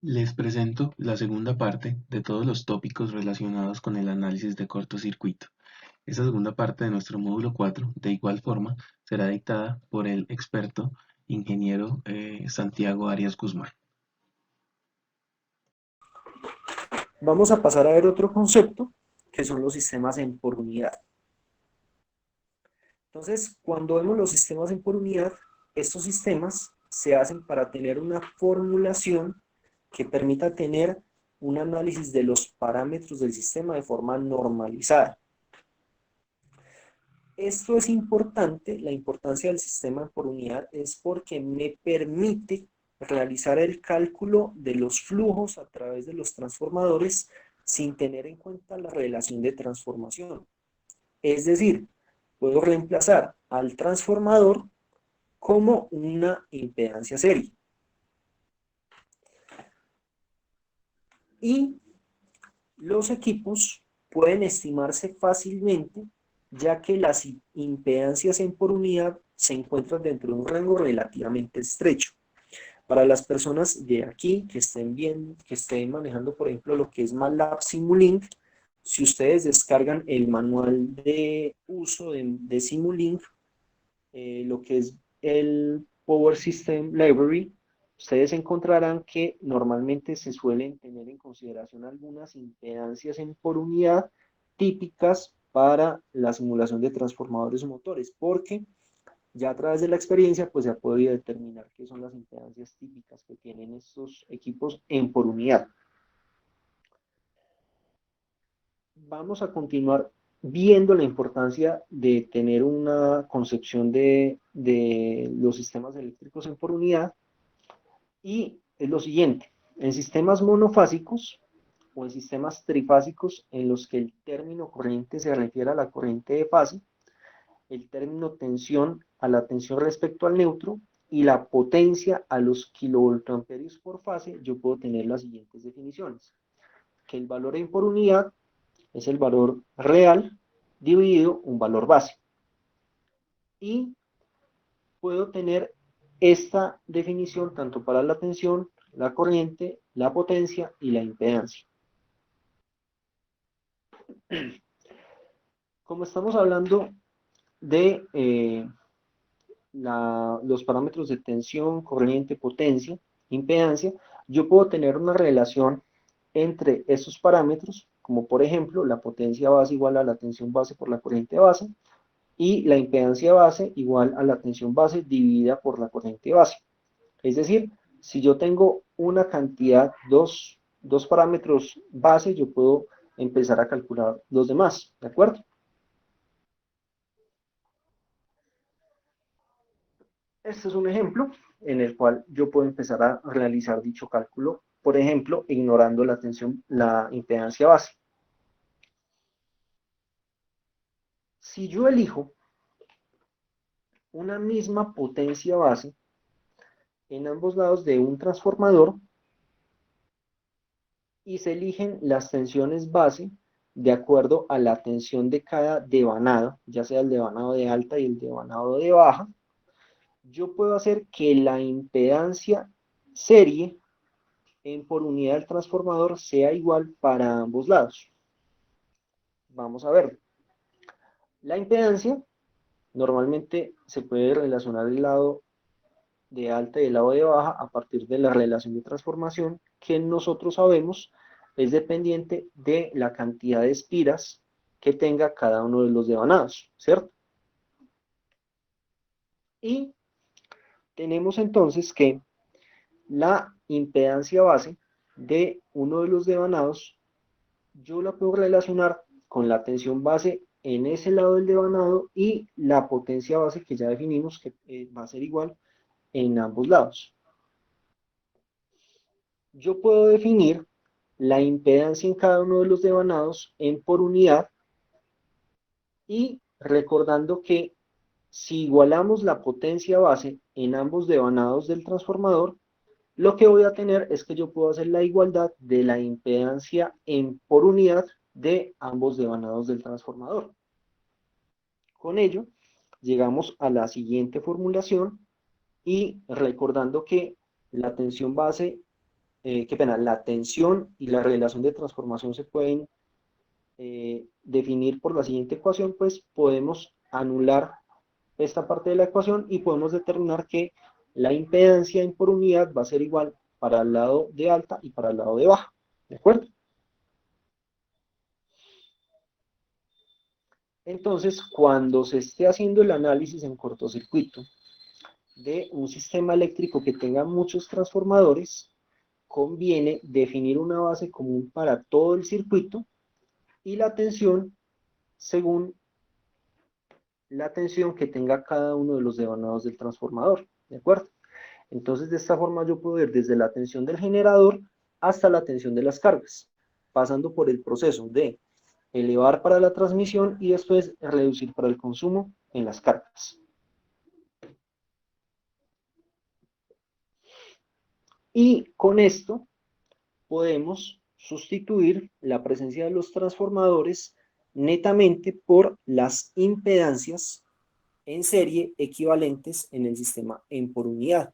Les presento la segunda parte de todos los tópicos relacionados con el análisis de cortocircuito. Esta segunda parte de nuestro módulo 4, de igual forma, será dictada por el experto ingeniero Santiago Arias Guzmán. Vamos a pasar a ver otro concepto, que son los sistemas en por unidad. Entonces, cuando vemos los sistemas en por unidad, estos sistemas se hacen para tener una formulación que permita tener un análisis de los parámetros del sistema de forma normalizada. Esto es importante, la importancia del sistema por unidad es porque me permite realizar el cálculo de los flujos a través de los transformadores sin tener en cuenta la relación de transformación. Es decir, puedo reemplazar al transformador como una impedancia serie. Y los equipos pueden estimarse fácilmente ya que las impedancias en por unidad se encuentran dentro de un rango relativamente estrecho. Para las personas de aquí que estén bien, que estén manejando, por ejemplo, lo que es MATLAB Simulink, si ustedes descargan el manual de uso de Simulink, lo que es el Power System Library, ustedes encontrarán que normalmente se suelen tener en consideración algunas impedancias en por unidad típicas para la simulación de transformadores o motores, porque ya a través de la experiencia pues se ha podido determinar qué son las impedancias típicas que tienen estos equipos en por unidad. Vamos a continuar viendo la importancia de tener una concepción de los sistemas eléctricos en por unidad, y es lo siguiente: en sistemas monofásicos o en sistemas trifásicos en los que el término corriente se refiere a la corriente de fase, el término tensión a la tensión respecto al neutro y la potencia a los kilovoltamperios por fase, yo puedo tener las siguientes definiciones: que el valor en por unidad es el valor real dividido un valor base. Y puedo tener esta definición tanto para la tensión, la corriente, la potencia y la impedancia. Como estamos hablando de los parámetros de tensión, corriente, potencia, impedancia, yo puedo tener una relación entre esos parámetros, como por ejemplo la potencia base igual a la tensión base por la corriente base, y la impedancia base igual a la tensión base dividida por la corriente base. Es decir, si yo tengo una cantidad, dos parámetros base, yo puedo empezar a calcular los demás, ¿de acuerdo? Este es un ejemplo en el cual yo puedo empezar a realizar dicho cálculo, por ejemplo, ignorando la tensión, la impedancia base. Si yo elijo una misma potencia base en ambos lados de un transformador y se eligen las tensiones base de acuerdo a la tensión de cada devanado, ya sea el devanado de alta y el devanado de baja, yo puedo hacer que la impedancia serie en por unidad del transformador sea igual para ambos lados. Vamos a ver. La impedancia normalmente se puede relacionar el lado de alta y el lado de baja a partir de la relación de transformación que nosotros sabemos es dependiente de la cantidad de espiras que tenga cada uno de los devanados, ¿cierto? Y tenemos entonces que la impedancia base de uno de los devanados yo la puedo relacionar con la tensión base en ese lado del devanado y la potencia base que ya definimos que va a ser igual en ambos lados. Yo puedo definir la impedancia en cada uno de los devanados en por unidad y recordando que si igualamos la potencia base en ambos devanados del transformador, lo que voy a tener es que yo puedo hacer la igualdad de la impedancia en por unidad de ambos devanados del transformador. Con ello, llegamos a la siguiente formulación y recordando que la tensión base qué pena, la tensión y la relación de transformación se pueden definir por la siguiente ecuación, pues podemos anular esta parte de la ecuación y podemos determinar que la impedancia en por unidad va a ser igual para el lado de alta y para el lado de baja. ¿De acuerdo? Entonces, cuando se esté haciendo el análisis en cortocircuito de un sistema eléctrico que tenga muchos transformadores, conviene definir una base común para todo el circuito y la tensión según la tensión que tenga cada uno de los devanados del transformador. ¿De acuerdo? Entonces, de esta forma yo puedo ir desde la tensión del generador hasta la tensión de las cargas, pasando por el proceso de elevar para la transmisión y después reducir para el consumo en las cargas. Y con esto podemos sustituir la presencia de los transformadores netamente por las impedancias en serie equivalentes en el sistema en por unidad.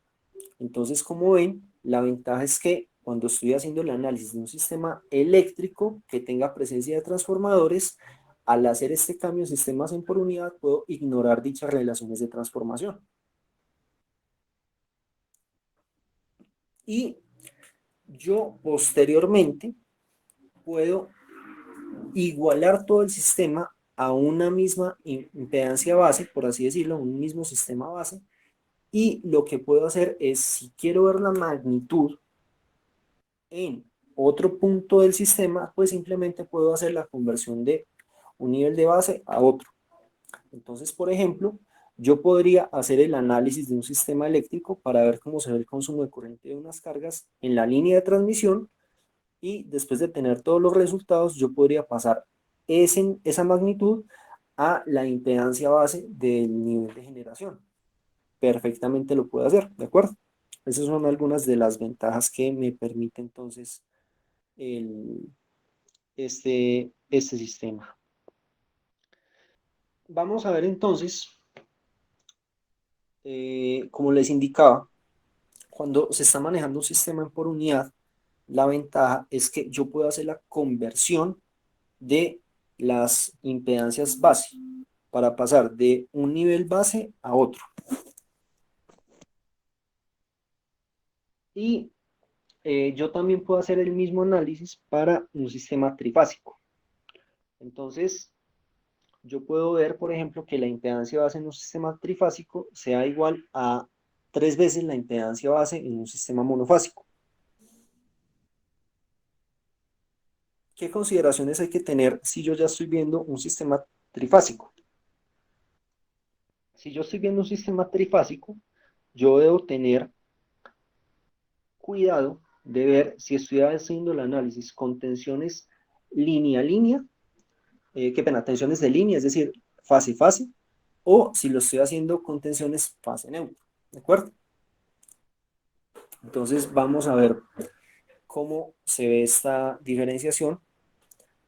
Entonces, como ven, la ventaja es que cuando estoy haciendo el análisis de un sistema eléctrico que tenga presencia de transformadores, al hacer este cambio en sistemas en por unidad, puedo ignorar dichas relaciones de transformación. Y yo posteriormente puedo igualar todo el sistema a una misma impedancia base, por así decirlo, un mismo sistema base, y lo que puedo hacer es, si quiero ver la magnitud en otro punto del sistema, pues simplemente puedo hacer la conversión de un nivel de base a otro. Entonces, por ejemplo, yo podría hacer el análisis de un sistema eléctrico para ver cómo se ve el consumo de corriente de unas cargas en la línea de transmisión, y después de tener todos los resultados, yo podría pasar esa magnitud a la impedancia base del nivel de generación. Perfectamente lo puedo hacer, ¿de acuerdo? Esas son algunas de las ventajas que me permite entonces el, este sistema. Vamos a ver entonces, como les indicaba, cuando se está manejando un sistema por unidad, la ventaja es que yo puedo hacer la conversión de las impedancias base para pasar de un nivel base a otro. Y yo también puedo hacer el mismo análisis para un sistema trifásico. Entonces, yo puedo ver, por ejemplo, que la impedancia base en un sistema trifásico sea igual a 3 veces la impedancia base en un sistema monofásico. ¿Qué consideraciones hay que tener si yo ya estoy viendo un sistema trifásico? Si yo estoy viendo un sistema trifásico, yo debo tener cuidado de ver si estoy haciendo el análisis con tensiones línea-línea, qué pena, tensiones de línea, es decir, fase-fase, o si lo estoy haciendo con tensiones fase-neutro, ¿de acuerdo? Entonces vamos a ver cómo se ve esta diferenciación.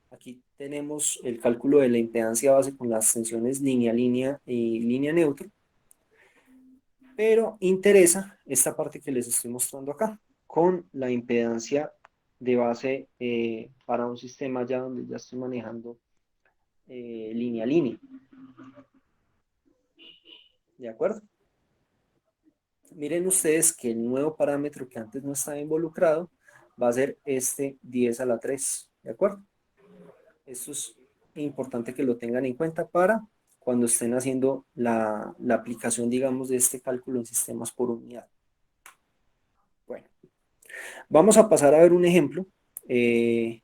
Aquí tenemos el cálculo de la impedancia base con las tensiones línea-línea y línea-neutro, pero interesa esta parte que les estoy mostrando acá, con la impedancia de base para un sistema ya donde ya estoy manejando línea-línea. ¿De acuerdo? Miren ustedes que el nuevo parámetro que antes no estaba involucrado va a ser este 10 a la 3. ¿De acuerdo? Esto es importante que lo tengan en cuenta para cuando estén haciendo la aplicación, digamos, de este cálculo en sistemas por unidad. Bueno, vamos a pasar a ver un ejemplo de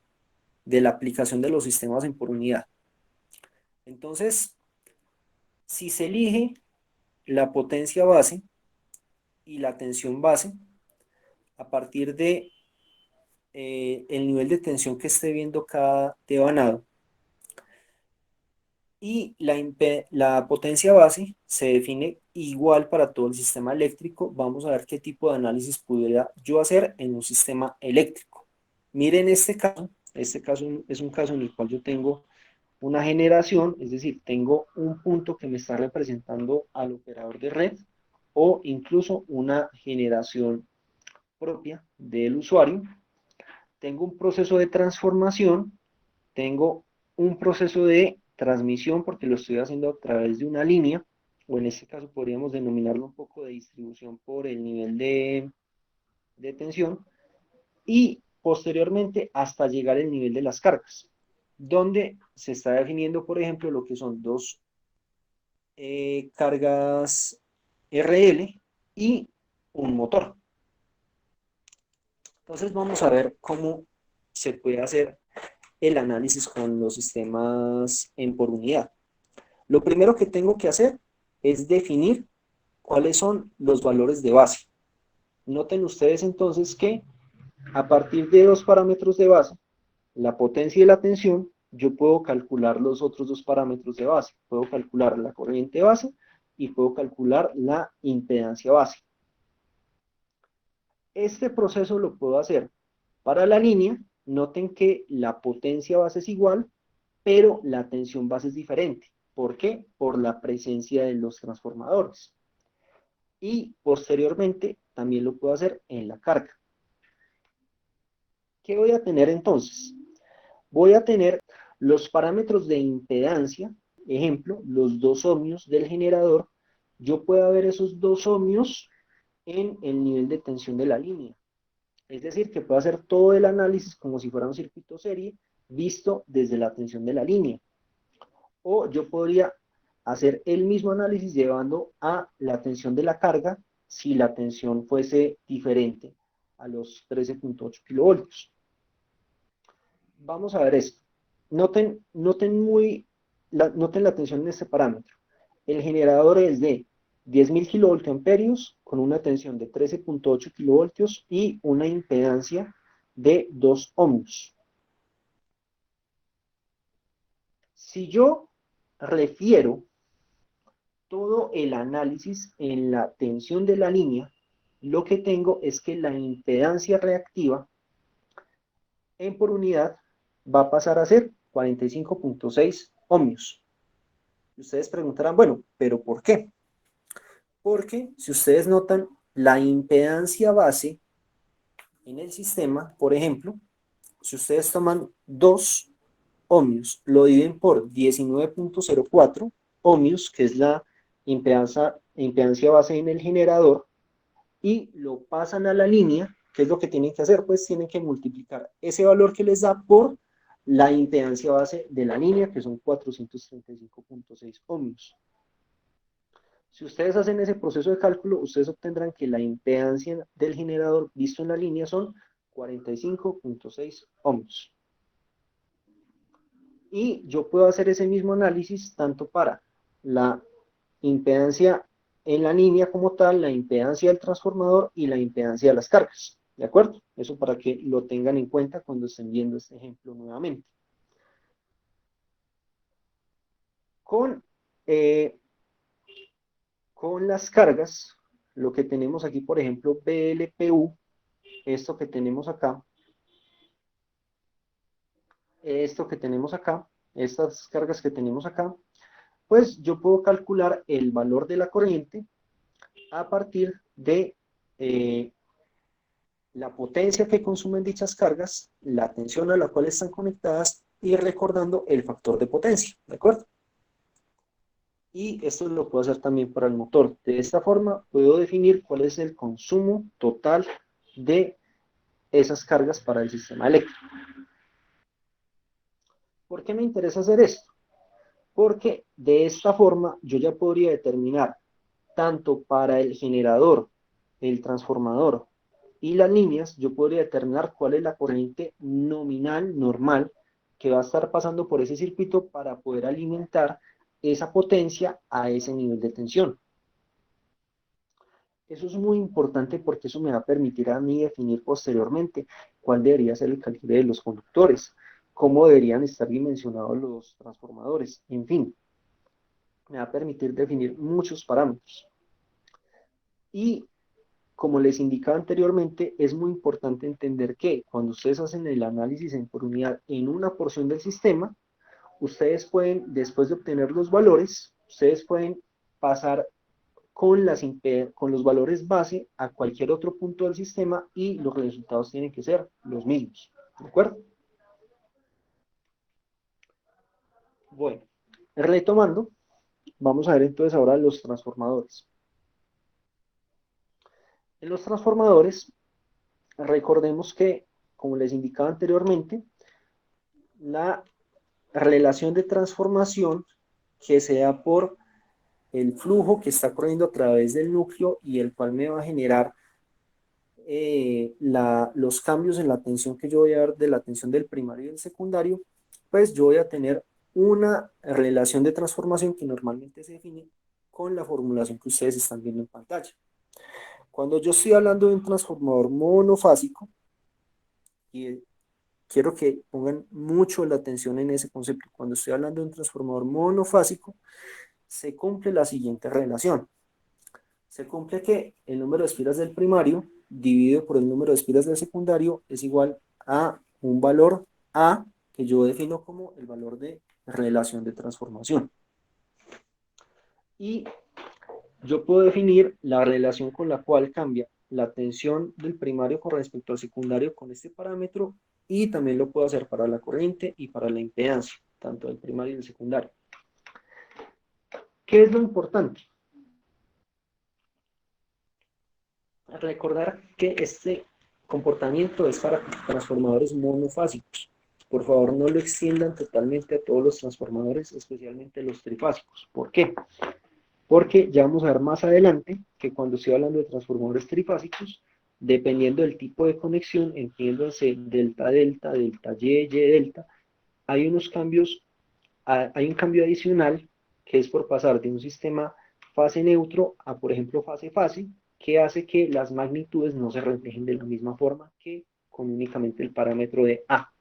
la aplicación de los sistemas en por unidad. Entonces, si se elige la potencia base y la tensión base, a partir de el nivel de tensión que esté viendo cada devanado, y la potencia base se define igual para todo el sistema eléctrico. Vamos a ver qué tipo de análisis pudiera yo hacer en un sistema eléctrico. Miren este caso es un caso en el cual yo tengo una generación, es decir, tengo un punto que me está representando al operador de red, o incluso una generación propia del usuario, tengo un proceso de transformación, tengo un proceso de transmisión porque lo estoy haciendo a través de una línea, o en este caso podríamos denominarlo un poco de distribución por el nivel de tensión, y posteriormente hasta llegar al nivel de las cargas, donde se está definiendo, por ejemplo, lo que son dos cargas RL y un motor. Entonces vamos a ver cómo se puede hacer el análisis con los sistemas en por unidad. Lo primero que tengo que hacer es definir cuáles son los valores de base. Noten ustedes entonces que a partir de dos parámetros de base, la potencia y la tensión, yo puedo calcular los otros dos parámetros de base. Puedo calcular la corriente base y puedo calcular la impedancia base. Este proceso lo puedo hacer para la línea. Noten que la potencia base es igual, pero la tensión base es diferente. ¿Por qué? Por la presencia de los transformadores. Y posteriormente también lo puedo hacer en la carga. ¿Qué voy a tener entonces? Voy a tener los parámetros de impedancia, ejemplo, los 2 ohmios del generador. Yo puedo ver esos 2 ohmios en el nivel de tensión de la línea. Es decir, que puedo hacer todo el análisis como si fuera un circuito serie, visto desde la tensión de la línea. O yo podría hacer el mismo análisis llevando a la tensión de la carga si la tensión fuese diferente a los 13.8 kilovoltios. Vamos a ver esto. Noten la tensión en este parámetro. El generador es de 10.000 kilovoltiamperios con una tensión de 13.8 kilovoltios y una impedancia de 2 ohms. Si yo refiero todo el análisis en la tensión de la línea, lo que tengo es que la impedancia reactiva en por unidad va a pasar a ser 45.6 ohmios. Y ustedes preguntarán, bueno, ¿pero por qué? Porque si ustedes notan, la impedancia base en el sistema, por ejemplo, si ustedes toman 2 ohmios, lo dividen por 19.04 ohmios, que es la impedancia base en el generador, y lo pasan a la línea, ¿qué es lo que tienen que hacer? Pues tienen que multiplicar ese valor que les da por la impedancia base de la línea, que son 435.6 ohmios. Si ustedes hacen ese proceso de cálculo, ustedes obtendrán que la impedancia del generador visto en la línea son 45.6 ohmios. Y yo puedo hacer ese mismo análisis tanto para la impedancia en la línea como tal, la impedancia del transformador y la impedancia de las cargas. ¿De acuerdo? Eso para que lo tengan en cuenta cuando estén viendo este ejemplo nuevamente. Con las cargas, lo que tenemos aquí, por ejemplo, BLPU, esto que tenemos acá, estas cargas que tenemos acá, pues yo puedo calcular el valor de la corriente a partir de la potencia que consumen dichas cargas, la tensión a la cual están conectadas y recordando el factor de potencia, ¿de acuerdo? Y esto lo puedo hacer también para el motor. De esta forma puedo definir cuál es el consumo total de esas cargas para el sistema eléctrico. ¿Por qué me interesa hacer esto? Porque de esta forma yo ya podría determinar tanto para el generador, el transformador y las líneas, yo podría determinar cuál es la corriente nominal normal que va a estar pasando por ese circuito para poder alimentar esa potencia a ese nivel de tensión. Eso es muy importante porque eso me va a permitir a mí definir posteriormente cuál debería ser el calibre de los conductores, cómo deberían estar dimensionados los transformadores, en fin, me va a permitir definir muchos parámetros. Y como les indicaba anteriormente, es muy importante entender que cuando ustedes hacen el análisis en por unidad en una porción del sistema, ustedes pueden, después de obtener los valores, ustedes pueden pasar con los valores base a cualquier otro punto del sistema y los resultados tienen que ser los mismos. ¿De acuerdo? Bueno, retomando, vamos a ver entonces ahora los transformadores. En los transformadores, recordemos que, como les indicaba anteriormente, la relación de transformación que se da por el flujo que está corriendo a través del núcleo y el cual me va a generar los cambios en la tensión que yo voy a dar de la tensión del primario y del secundario, pues yo voy a tener una relación de transformación que normalmente se define con la formulación que ustedes están viendo en pantalla. Cuando yo estoy hablando de un transformador monofásico, y quiero que pongan mucho la atención en ese concepto, cuando estoy hablando de un transformador monofásico, se cumple la siguiente relación. Se cumple que el número de espiras del primario dividido por el número de espiras del secundario es igual a un valor A que yo defino como el valor de relación de transformación. Y yo puedo definir la relación con la cual cambia la tensión del primario con respecto al secundario con este parámetro y también lo puedo hacer para la corriente y para la impedancia, tanto del primario y del secundario. ¿Qué es lo importante? Recordar que este comportamiento es para transformadores monofásicos. Por favor, no lo extiendan totalmente a todos los transformadores, especialmente los trifásicos. ¿Por qué? Porque ya vamos a ver más adelante que cuando estoy hablando de transformadores trifásicos, dependiendo del tipo de conexión, entiéndanse delta-delta, delta-y, y-delta, hay unos cambios, hay un cambio adicional que es por pasar de un sistema fase neutro a, por ejemplo, fase-fase, que hace que las magnitudes no se reflejen de la misma forma que con únicamente el parámetro de A.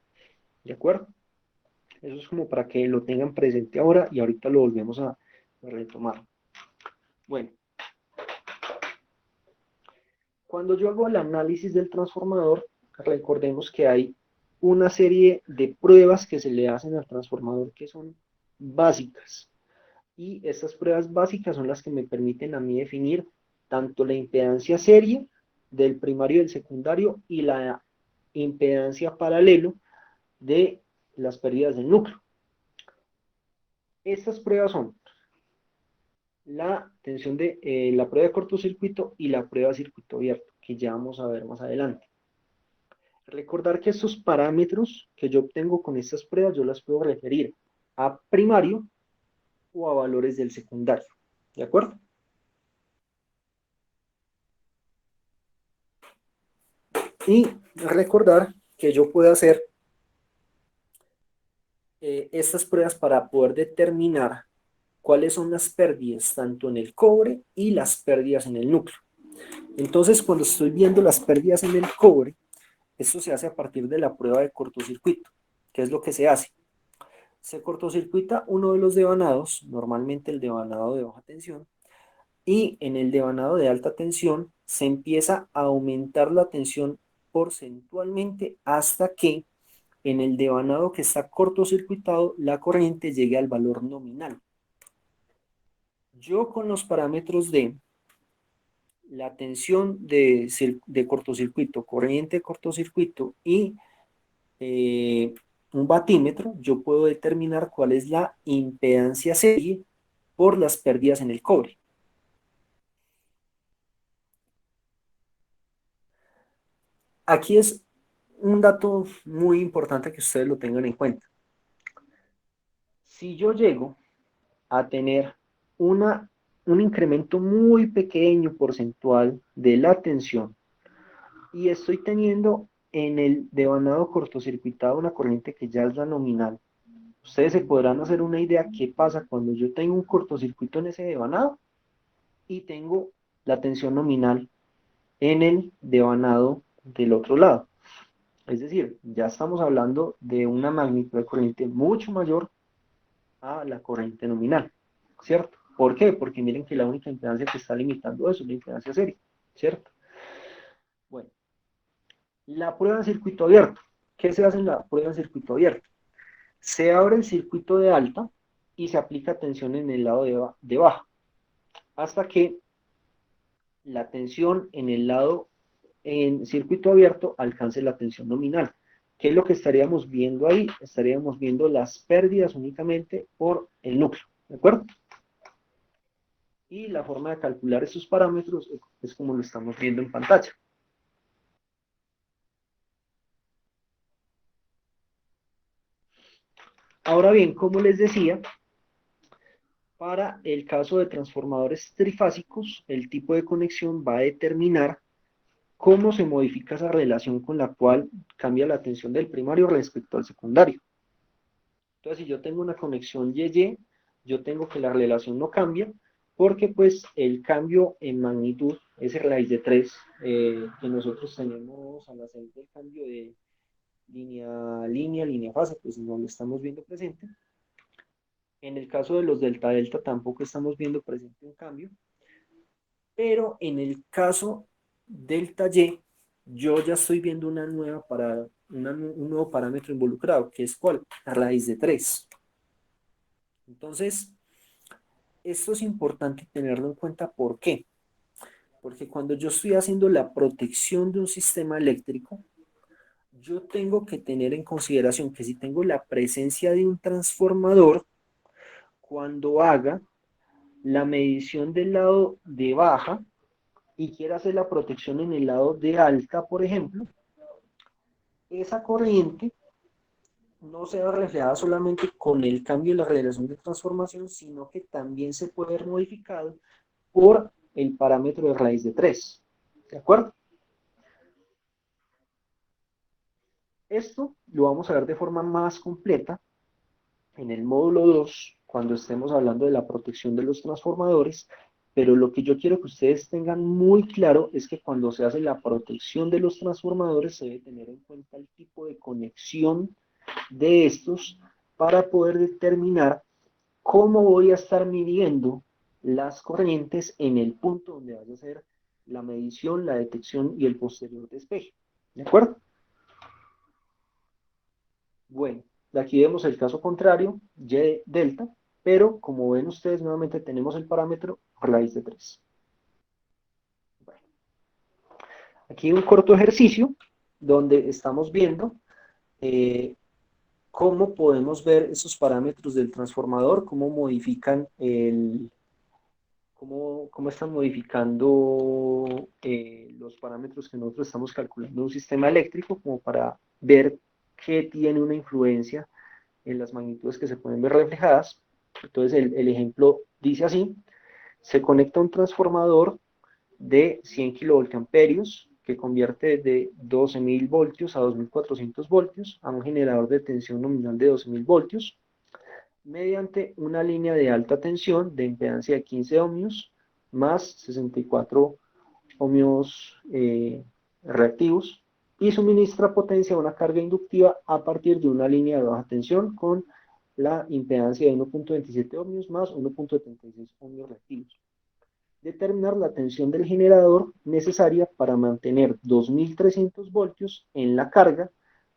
¿De acuerdo? Eso es como para que lo tengan presente ahora y ahorita lo volvemos a retomar. Bueno, cuando yo hago el análisis del transformador, recordemos que hay una serie de pruebas que se le hacen al transformador que son básicas. Y estas pruebas básicas son las que me permiten a mí definir tanto la impedancia serie del primario y del secundario y la impedancia paralelo de las pérdidas del núcleo. Estas pruebas son la tensión de la prueba de cortocircuito y la prueba de circuito abierto, que ya vamos a ver más adelante. Recordar que estos parámetros que yo obtengo con estas pruebas, yo las puedo referir a primario o a valores del secundario. ¿De acuerdo? Y recordar que yo puedo hacer estas pruebas para poder determinar cuáles son las pérdidas tanto en el cobre y las pérdidas en el núcleo. Entonces, cuando estoy viendo las pérdidas en el cobre, esto se hace a partir de la prueba de cortocircuito. ¿Qué es lo que se hace? Se cortocircuita uno de los devanados, normalmente el devanado de baja tensión, y en el devanado de alta tensión se empieza a aumentar la tensión porcentualmente hasta que en el devanado que está cortocircuitado la corriente llegue al valor nominal. Yo con los parámetros de la tensión de cortocircuito, corriente de cortocircuito y un batímetro, yo puedo determinar cuál es la impedancia serie por las pérdidas en el cobre. Aquí es un dato muy importante que ustedes lo tengan en cuenta. Si yo llego a tener un incremento muy pequeño porcentual de la tensión y estoy teniendo en el devanado cortocircuitado una corriente que ya es la nominal, ustedes se podrán hacer una idea qué pasa cuando yo tengo un cortocircuito en ese devanado y tengo la tensión nominal en el devanado del otro lado. Es decir, ya estamos hablando de una magnitud de corriente mucho mayor a la corriente nominal, ¿cierto? ¿Por qué? Porque miren que la única impedancia que está limitando eso es la impedancia serie, ¿cierto? Bueno, la prueba en circuito abierto. ¿Qué se hace en la prueba en circuito abierto? Se abre el circuito de alta y se aplica tensión en el lado de baja, hasta que la tensión en el lado en circuito abierto alcance la tensión nominal. ¿Qué es lo que estaríamos viendo ahí? Estaríamos viendo las pérdidas únicamente por el núcleo, ¿de acuerdo? Y la forma de calcular esos parámetros es como lo estamos viendo en pantalla. Ahora bien, como les decía, para el caso de transformadores trifásicos, el tipo de conexión va a determinar cómo se modifica esa relación con la cual cambia la tensión del primario respecto al secundario. Entonces, si yo tengo una conexión YY, yo tengo que la relación no cambia, porque pues el cambio en magnitud, ese raíz de 3 que nosotros tenemos al hacer el cambio de línea, línea fase, pues no lo estamos viendo presente. En el caso de los delta delta tampoco estamos viendo presente un cambio, pero en el caso delta Y, yo ya estoy viendo una nueva un nuevo parámetro involucrado, que es ¿cuál? La raíz de 3. Entonces, esto es importante tenerlo en cuenta. ¿Por qué? Porque cuando yo estoy haciendo la protección de un sistema eléctrico, yo tengo que tener en consideración que si tengo la presencia de un transformador, cuando haga la medición del lado de baja y quiera hacer la protección en el lado de alta, por ejemplo, esa corriente no se ve reflejada solamente con el cambio de la relación de transformación, sino que también se puede ver modificado por el parámetro de raíz de 3. ¿De acuerdo? Esto lo vamos a ver de forma más completa en el módulo 2, cuando estemos hablando de la protección de los transformadores, pero lo que yo quiero que ustedes tengan muy claro es que cuando se hace la protección de los transformadores se debe tener en cuenta el tipo de conexión de estos para poder determinar cómo voy a estar midiendo las corrientes en el punto donde vaya a hacer la medición, la detección y el posterior despeje. ¿De acuerdo? Bueno, aquí vemos el caso contrario, Y delta, pero como ven ustedes, nuevamente tenemos el parámetro raíz de 3. Bueno, aquí un corto ejercicio donde estamos viendo cómo podemos ver esos parámetros del transformador, cómo modifican cómo están modificando los parámetros que nosotros estamos calculando en un sistema eléctrico, como para ver qué tiene una influencia en las magnitudes que se pueden ver reflejadas. Entonces el ejemplo dice así: se conecta un transformador de 100 kilovoltamperios que convierte de 12.000 voltios a 2.400 voltios a un generador de tensión nominal de 12.000 voltios mediante una línea de alta tensión de impedancia de 15 ohmios más 64 ohmios reactivos y suministra potencia a una carga inductiva a partir de una línea de baja tensión con la impedancia de 1.27 ohmios más 1.76 ohmios reactivos. Determinar la tensión del generador necesaria para mantener 2.300 voltios en la carga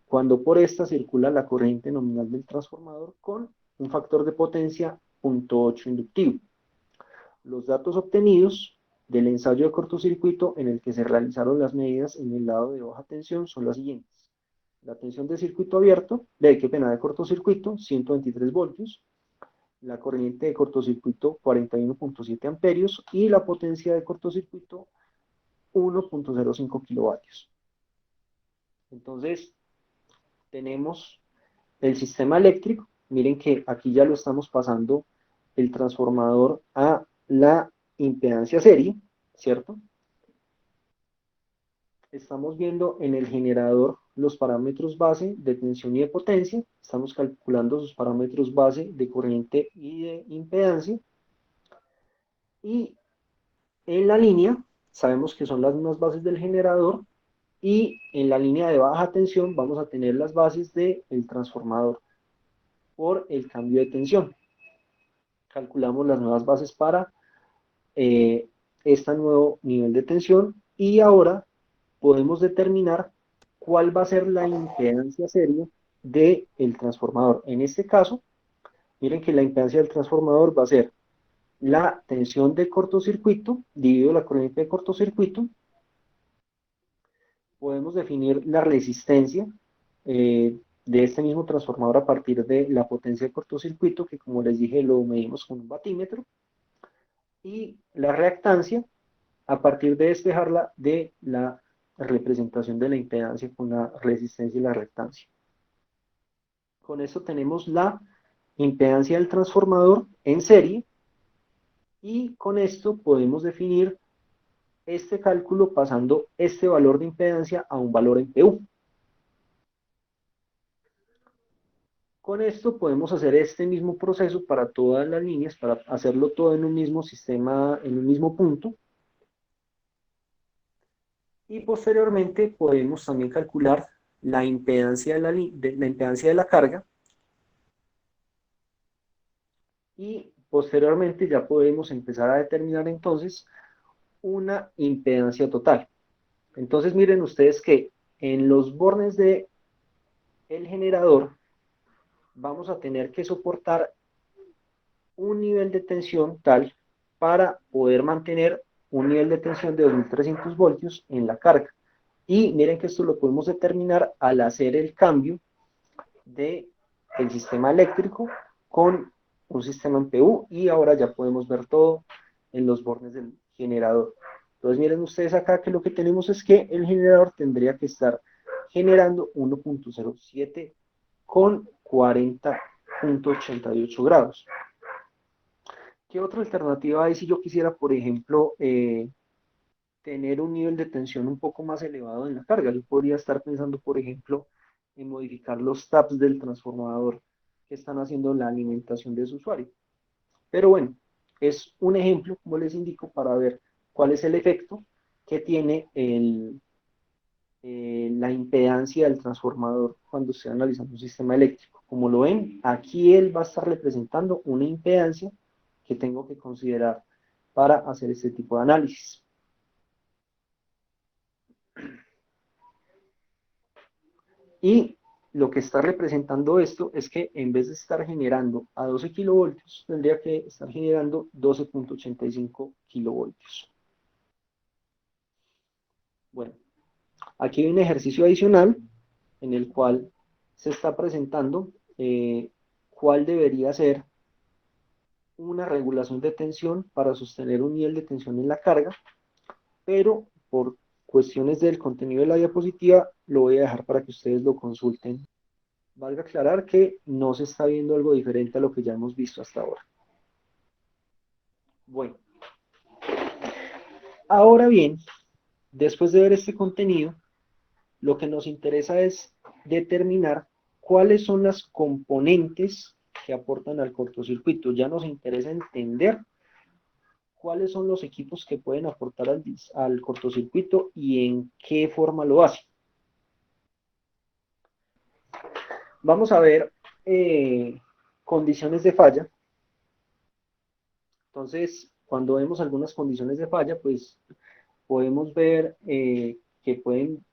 cuando por esta circula la corriente nominal del transformador con un factor de potencia 0.8 inductivo. Los datos obtenidos del ensayo de cortocircuito en el que se realizaron las medidas en el lado de baja tensión son las siguientes. La tensión de circuito abierto, de cortocircuito, 123 voltios. La corriente de cortocircuito, 41.7 amperios. Y la potencia de cortocircuito, 1.05 kilovatios. Entonces, tenemos el sistema eléctrico. Miren que aquí ya lo estamos pasando el transformador a la impedancia serie, ¿cierto? Estamos viendo en el generador los parámetros base de tensión y de potencia. Estamos calculando sus parámetros base de corriente y de impedancia. Y en la línea, sabemos que son las mismas bases del generador. Y en la línea de baja tensión vamos a tener las bases del transformador por el cambio de tensión. Calculamos las nuevas bases para este nuevo nivel de tensión y ahora podemos determinar cuál va a ser la impedancia serie del transformador. En este caso, miren que la impedancia del transformador va a ser la tensión de cortocircuito dividido la corriente de cortocircuito. Podemos definir la resistencia de este mismo transformador a partir de la potencia de cortocircuito, que como les dije lo medimos con un batímetro, y la reactancia a partir de despejarla de la representación de la impedancia con la resistencia y la reactancia. Con esto tenemos la impedancia del transformador en serie y con esto podemos definir este cálculo pasando este valor de impedancia a un valor en PU. Con esto podemos hacer este mismo proceso para todas las líneas, para hacerlo todo en un mismo sistema, en un mismo punto. Y posteriormente podemos también calcular la impedancia de la carga. Y posteriormente ya podemos empezar a determinar entonces una impedancia total. Entonces miren ustedes que en los bornes del generador vamos a tener que soportar un nivel de tensión tal para poder mantener un nivel de tensión de 2300 voltios en la carga. Y miren que esto lo podemos determinar al hacer el cambio del sistema eléctrico con un sistema en PU y ahora ya podemos ver todo en los bornes del generador. Entonces miren ustedes acá que lo que tenemos es que el generador tendría que estar generando 1.07 con 40.88 grados. ¿Qué otra alternativa hay si yo quisiera, por ejemplo, tener un nivel de tensión un poco más elevado en la carga? Yo podría estar pensando, por ejemplo, en modificar los taps del transformador que están haciendo la alimentación de su usuario. Pero bueno, es un ejemplo, como les indico, para ver cuál es el efecto que tiene la impedancia del transformador cuando se analiza un sistema eléctrico. Como lo ven, aquí él va a estar representando una impedancia que tengo que considerar para hacer este tipo de análisis. Y lo que está representando esto es que en vez de estar generando a 12 kilovoltios, tendría que estar generando 12.85 kilovoltios. Bueno, aquí hay un ejercicio adicional en el cual se está presentando cuál debería ser una regulación de tensión para sostener un nivel de tensión en la carga, pero por cuestiones del contenido de la diapositiva lo voy a dejar para que ustedes lo consulten. Valga aclarar que no se está viendo algo diferente a lo que ya hemos visto hasta ahora. Bueno, ahora bien, después de ver este contenido, lo que nos interesa es determinar cuáles son las componentes que aportan al cortocircuito. Ya nos interesa entender cuáles son los equipos que pueden aportar al cortocircuito y en qué forma lo hacen. Vamos a ver condiciones de falla. Entonces, cuando vemos algunas condiciones de falla, pues podemos ver que pueden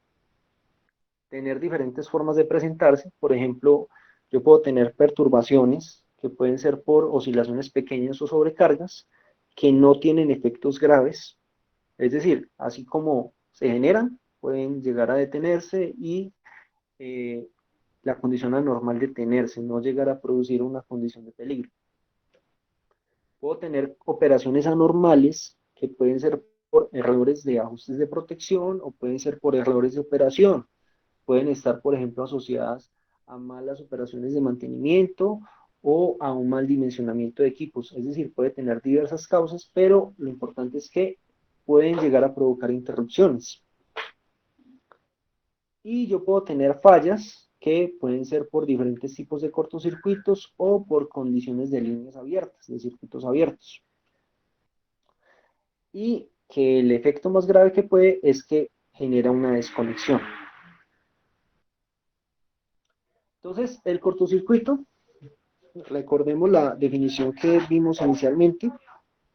tener diferentes formas de presentarse. Por ejemplo, yo puedo tener perturbaciones que pueden ser por oscilaciones pequeñas o sobrecargas que no tienen efectos graves. Es decir, así como se generan, pueden llegar a detenerse y la condición anormal detenerse, no llegar a producir una condición de peligro. Puedo tener operaciones anormales que pueden ser por errores de ajustes de protección o pueden ser por errores de operación. Pueden estar, por ejemplo, asociadas a malas operaciones de mantenimiento o a un mal dimensionamiento de equipos. Es decir, puede tener diversas causas, pero lo importante es que pueden llegar a provocar interrupciones. Y yo puedo tener fallas que pueden ser por diferentes tipos de cortocircuitos o por condiciones de líneas abiertas, de circuitos abiertos. Y que el efecto más grave que puede es que genera una desconexión. Entonces, el cortocircuito, recordemos la definición que vimos inicialmente,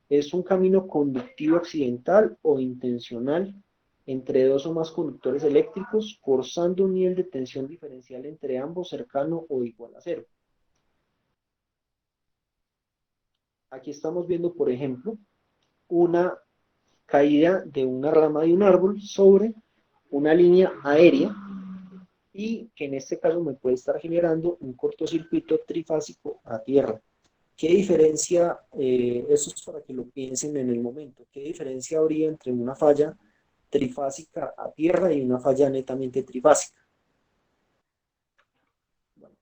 es un camino conductivo accidental o intencional entre dos o más conductores eléctricos, forzando un nivel de tensión diferencial entre ambos cercano o igual a cero. Aquí estamos viendo, por ejemplo, una caída de una rama de un árbol sobre una línea aérea y que en este caso me puede estar generando un cortocircuito trifásico a tierra. ¿Qué diferencia, eso es para que lo piensen en el momento, qué diferencia habría entre una falla trifásica a tierra y una falla netamente trifásica? Bueno,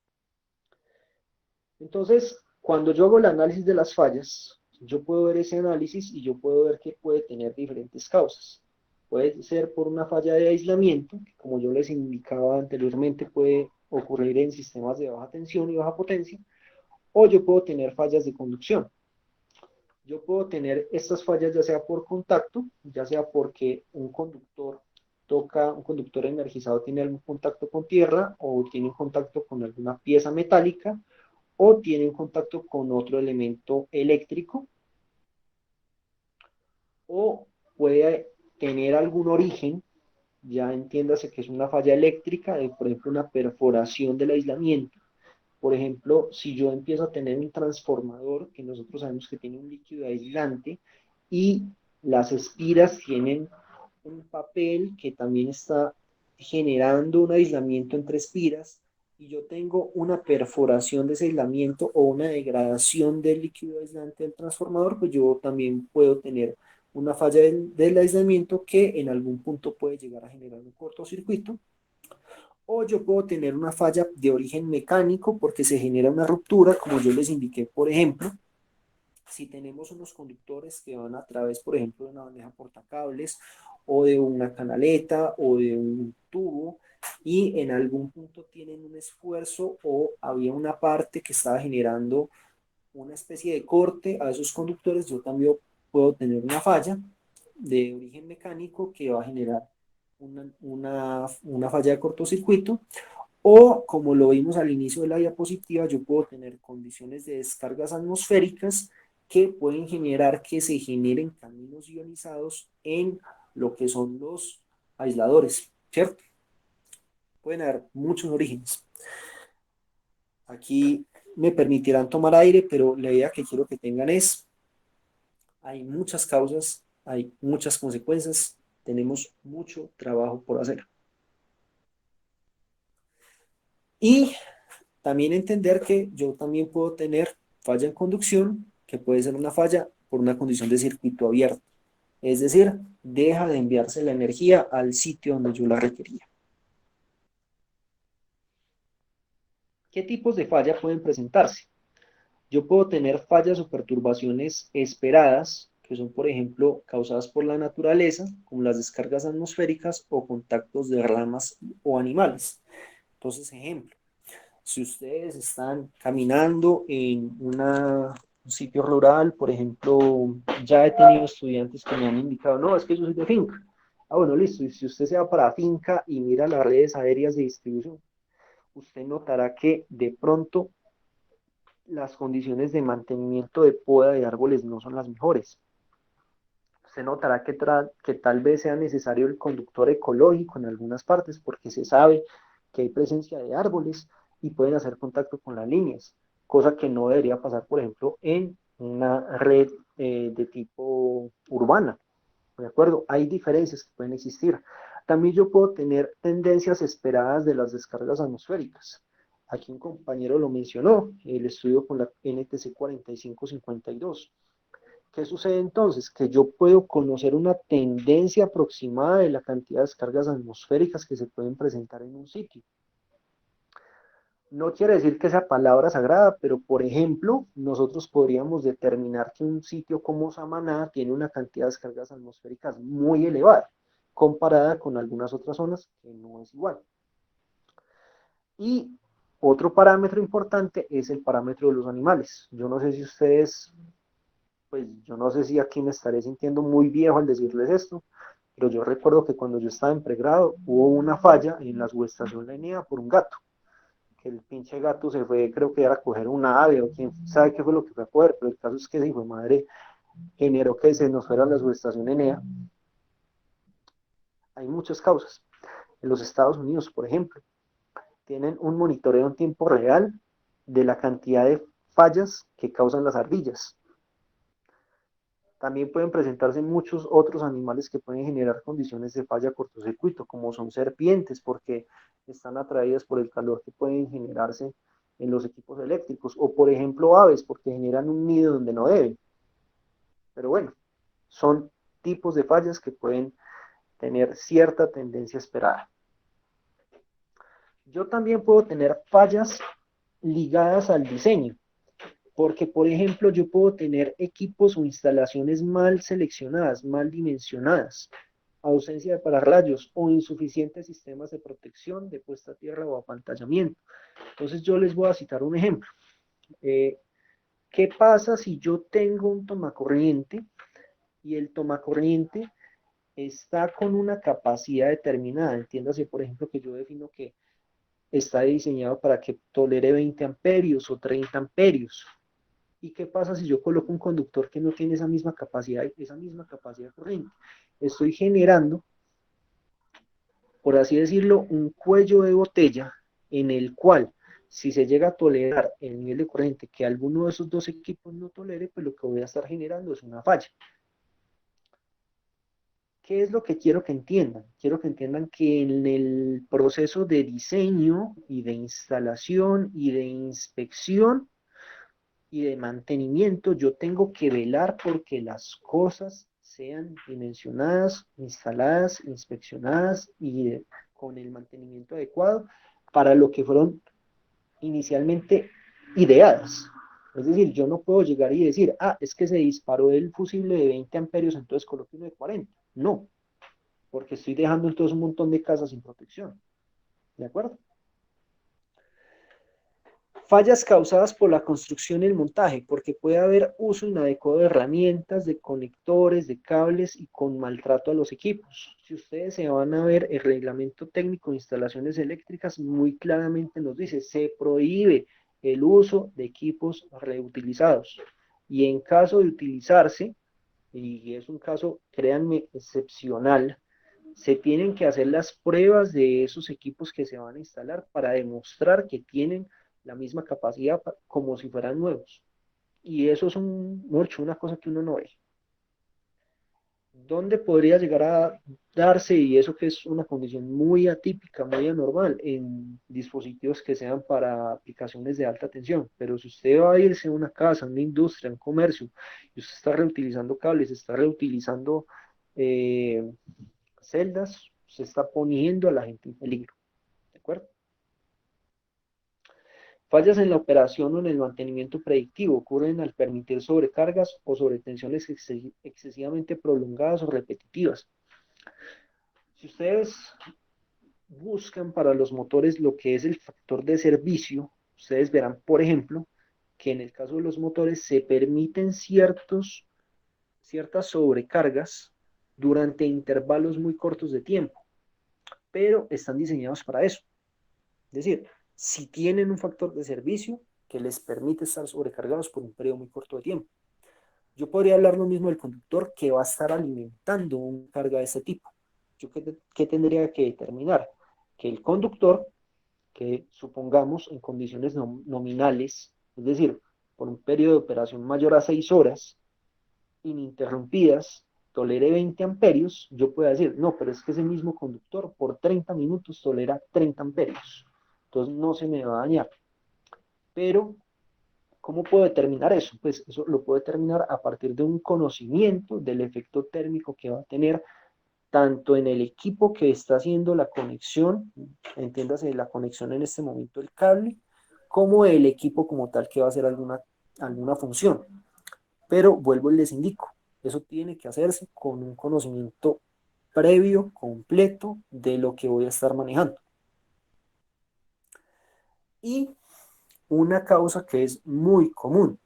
entonces, cuando yo hago el análisis de las fallas, yo puedo ver ese análisis y yo puedo ver que puede tener diferentes causas. Puede ser por una falla de aislamiento, que como yo les indicaba anteriormente, puede ocurrir en sistemas de baja tensión y baja potencia, o yo puedo tener fallas de conducción. Yo puedo tener estas fallas ya sea por contacto, ya sea porque un conductor energizado tiene algún contacto con tierra o tiene un contacto con alguna pieza metálica o tiene un contacto con otro elemento eléctrico o puede tener algún origen, ya entiéndase que es una falla eléctrica, por ejemplo una perforación del aislamiento. Por ejemplo, si yo empiezo a tener un transformador, que nosotros sabemos que tiene un líquido aislante, y las espiras tienen un papel que también está generando un aislamiento entre espiras, y yo tengo una perforación de ese aislamiento o una degradación del líquido aislante del transformador, pues yo también puedo tener una falla del aislamiento que en algún punto puede llegar a generar un cortocircuito, o yo puedo tener una falla de origen mecánico porque se genera una ruptura, como yo les indiqué, por ejemplo, si tenemos unos conductores que van a través, por ejemplo, de una bandeja portacables o de una canaleta o de un tubo y en algún punto tienen un esfuerzo o había una parte que estaba generando una especie de corte a esos conductores, yo también puedo tener una falla de origen mecánico que va a generar una falla de cortocircuito, o como lo vimos al inicio de la diapositiva, yo puedo tener condiciones de descargas atmosféricas que pueden generar que se generen caminos ionizados en lo que son los aisladores, ¿cierto? Pueden haber muchos orígenes. Aquí me permitirán tomar aire, pero la idea que quiero que tengan es, hay muchas causas, hay muchas consecuencias, tenemos mucho trabajo por hacer. Y también entender que yo también puedo tener falla en conducción, que puede ser una falla por una condición de circuito abierto. Es decir, deja de enviarse la energía al sitio donde yo la requería. ¿Qué tipos de falla pueden presentarse? Yo puedo tener fallas o perturbaciones esperadas, que son, por ejemplo, causadas por la naturaleza, como las descargas atmosféricas o contactos de ramas o animales. Entonces, ejemplo, si ustedes están caminando en un sitio rural, por ejemplo, ya he tenido estudiantes que me han indicado, no, es que yo soy de finca. Ah, bueno, listo. Y si usted se va para finca y mira las redes aéreas de distribución, usted notará que de pronto las condiciones de mantenimiento de poda de árboles no son las mejores. Usted notará que tal vez sea necesario el conductor ecológico en algunas partes porque se sabe que hay presencia de árboles y pueden hacer contacto con las líneas, cosa que no debería pasar, por ejemplo, en una red de tipo urbana. ¿De acuerdo? Hay diferencias que pueden existir. También yo puedo tener tendencias esperadas de las descargas atmosféricas. Aquí un compañero lo mencionó, el estudio con la NTC 4552. ¿Qué sucede entonces? Que yo puedo conocer una tendencia aproximada de la cantidad de descargas atmosféricas que se pueden presentar en un sitio. No quiere decir que sea palabra sagrada, pero por ejemplo, nosotros podríamos determinar que un sitio como Samaná tiene una cantidad de descargas atmosféricas muy elevada, comparada con algunas otras zonas que no es igual. Y otro parámetro importante es el parámetro de los animales. Yo no sé si ustedes, pues yo no sé si aquí me estaré sintiendo muy viejo al decirles esto, pero yo recuerdo que cuando yo estaba en pregrado hubo una falla en la subestación La Enea por un gato, que el pinche gato se fue, creo que era a coger una ave o quién sabe qué fue lo que fue a coger, pero el caso es que ese hijo de madre generó que se nos fuera a la subestación Enea. Hay muchas causas. En los Estados Unidos, por ejemplo, tienen un monitoreo en tiempo real de la cantidad de fallas que causan las ardillas. También pueden presentarse muchos otros animales que pueden generar condiciones de falla cortocircuito, como son serpientes, porque están atraídas por el calor que pueden generarse en los equipos eléctricos, o por ejemplo aves, porque generan un nido donde no deben. Pero bueno, son tipos de fallas que pueden tener cierta tendencia esperada. Yo también puedo tener fallas ligadas al diseño, porque por ejemplo yo puedo tener equipos o instalaciones mal seleccionadas, mal dimensionadas, ausencia de pararrayos o insuficientes sistemas de protección de puesta a tierra o apantallamiento. Entonces yo les voy a citar un ejemplo. ¿Qué pasa si yo tengo un tomacorriente y el tomacorriente está con una capacidad determinada? Entiéndase, por ejemplo, que yo defino que está diseñado para que tolere 20 amperios o 30 amperios. ¿Y qué pasa si yo coloco un conductor que no tiene esa misma capacidad de corriente? Estoy generando, por así decirlo, un cuello de botella en el cual, si se llega a tolerar el nivel de corriente que alguno de esos dos equipos no tolere, pues lo que voy a estar generando es una falla. ¿Qué es lo que quiero que entiendan? Quiero que entiendan que en el proceso de diseño y de instalación y de inspección y de mantenimiento, yo tengo que velar porque las cosas sean dimensionadas, instaladas, inspeccionadas y con el mantenimiento adecuado para lo que fueron inicialmente ideadas. Es decir, yo no puedo llegar y decir, es que se disparó el fusible de 20 amperios, entonces coloque uno de 40. No, porque estoy dejando entonces un montón de casas sin protección. ¿De acuerdo? Fallas causadas por la construcción y el montaje, porque puede haber uso inadecuado de herramientas, de conectores, de cables y con maltrato a los equipos. Si ustedes se van a ver, el reglamento técnico de instalaciones eléctricas muy claramente nos dice, se prohíbe el uso de equipos reutilizados. Y en caso de utilizarse, y es un caso, créanme, excepcional, se tienen que hacer las pruebas de esos equipos que se van a instalar para demostrar que tienen la misma capacidad como si fueran nuevos. Y eso es una cosa que uno no ve. ¿Dónde podría llegar a darse? Y eso que es una condición muy atípica, muy anormal, en dispositivos que sean para aplicaciones de alta tensión. Pero si usted va a irse a una casa, a una industria, a un comercio, y usted está reutilizando cables, está reutilizando celdas, se está poniendo a la gente en peligro. ¿De acuerdo? Fallas en la operación o en el mantenimiento predictivo ocurren al permitir sobrecargas o sobretensiones excesivamente prolongadas o repetitivas. Si ustedes buscan para los motores lo que es el factor de servicio, ustedes verán, por ejemplo, que en el caso de los motores se permiten ciertas sobrecargas durante intervalos muy cortos de tiempo, pero están diseñados para eso. Es decir, si tienen un factor de servicio que les permite estar sobrecargados por un periodo muy corto de tiempo. Yo podría hablar lo mismo del conductor que va a estar alimentando una carga de ese tipo. ¿Yo qué tendría que determinar? Que el conductor, que supongamos en condiciones nominales, es decir, por un periodo de operación mayor a 6 horas, ininterrumpidas, tolere 20 amperios, yo puedo decir, no, pero es que ese mismo conductor por 30 minutos tolera 30 amperios. Entonces no se me va a dañar. Pero, ¿cómo puedo determinar eso? Pues eso lo puedo determinar a partir de un conocimiento del efecto térmico que va a tener tanto en el equipo que está haciendo la conexión, entiéndase la conexión en este momento del cable, como el equipo como tal que va a hacer alguna función. Pero vuelvo y les indico, eso tiene que hacerse con un conocimiento previo, completo, de lo que voy a estar manejando. Y una causa que es muy común,